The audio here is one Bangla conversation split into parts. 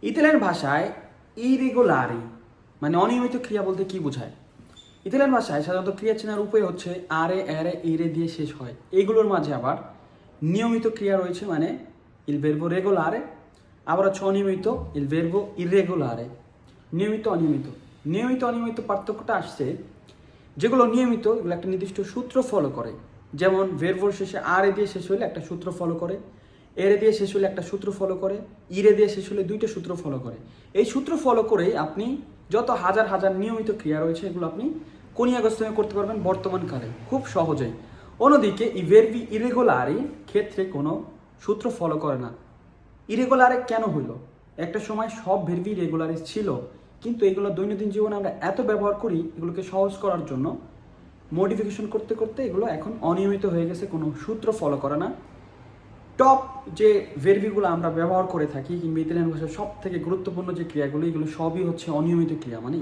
ইতালিয়ান ভাষায় ইরেগুলারি মানে অনিয়মিত ক্রিয়া বলতে কি বোঝায়? ইতালিয়ান ভাষায় সাধারণত ক্রিয়া চেনার উপায় হচ্ছে আরে এরে ইরে দিয়ে শেষ হয়। এইগুলোর মাঝে আবার নিয়মিত ক্রিয়া রয়েছে, মানে ইল ভেরবো রেগুলারে, আবার হচ্ছে অনিয়মিত ইল ভেরবো ইরেগুলারে। নিয়মিত অনিয়মিত, নিয়মিত অনিয়মিত পার্থক্যটা আসছে যেগুলো নিয়মিত এগুলো একটা নির্দিষ্ট সূত্র ফলো করে। যেমন ভেরবোর শেষে আরে দিয়ে শেষ হলে একটা সূত্র ফলো করে, এরে দিয়ে শেষ হলে একটা সূত্র ফলো করে, ইরে দিয়ে শেষ হলে দুইটা সূত্র ফলো করে। এই সূত্র ফলো করেই আপনি যত হাজার হাজার নিয়মিত ক্রিয়া রয়েছে এগুলো আপনি কনিয়াগস্তমে করতে পারবেন বর্তমানকালে খুব সহজেই। অন্যদিকে ই ভেরবি ইরেগুলারি ক্ষেত্রে কোনো সূত্র ফলো করে না। ইরেগুলারে কেন হইল? একটা সময় সব ভেরবি রেগুলারে ছিল, কিন্তু এগুলো দৈনন্দিন জীবনে আমরা এত ব্যবহার করি এগুলোকে সহজ করার জন্য মডিফিকেশন করতে করতে এগুলো এখন অনিয়মিত হয়ে গেছে, কোনো সূত্র ফলো করে না। টপ যে ভেরবিগুলো আমরা ব্যবহার করে থাকি কিংবা ইতালিয়ান ভাষার সব থেকে গুরুত্বপূর্ণ যে ক্রিয়াগুলো এগুলো সবই হচ্ছে অনিয়মিত ক্রিয়া, মানে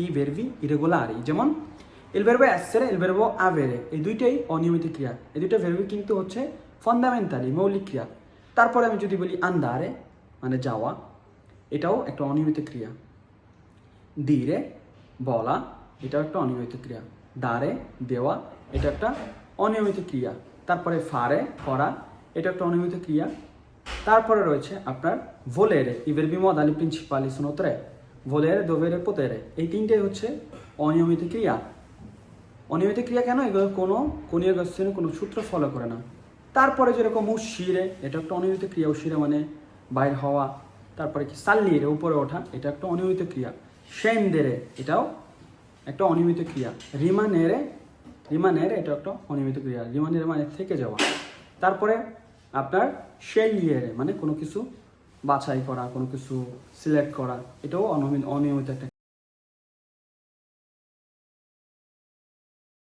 ই ভেরবি ইরেগুলারি। যেমন এল ভেরবো এসেরে এল ভেরবো আভেরে, এই দুইটাই অনিয়মিত ক্রিয়া। এই দুইটা ভেরবি কিন্তু হচ্ছে ফান্ডামেন্টালি মৌলিক ক্রিয়া। তারপরে আমি যদি বলি আন্দারে মানে যাওয়া, এটাও একটা অনিয়মিত ক্রিয়া। দিরে বলা, এটাও একটা অনিয়মিত ক্রিয়া। দারে দেওয়া, এটা একটা অনিয়মিত ক্রিয়া। তারপরে ফারে করা, এটা একটা অনিয়মিত ক্রিয়া। তারপরে রয়েছে আপনার ভোলেরে, ই verbi modali principali sono tre, volere, dovere, potere, এই তিনটাই হচ্ছে অনিয়মিত ক্রিয়া। অনিয়মিত ক্রিয়া কেন? এগুলো কোনো কনিয়াগস্থানে কোনো সূত্র ফলো করে না। তারপরে যেরকম উশিরে, এটা একটা অনিয়মিত ক্রিয়া। উশিরে মানে বাইর হওয়া। তারপরে কি সাল্লিরে উপরে ওঠা, এটা একটা অনিয়মিত ক্রিয়া। সেন্দেরে, এটাও একটা অনিয়মিত ক্রিয়া। রিমানেরে, রিমানেরে এটা একটা অনিয়মিত ক্রিয়া। রিমানেরে মানে থেকে যাওয়া। তারপরে আপনার শেলিয়েরে মানে কোনো কিছু বাছাই করা, কোনো কিছু সিলেক্ট করা, এটাও অনিয়মিত একটা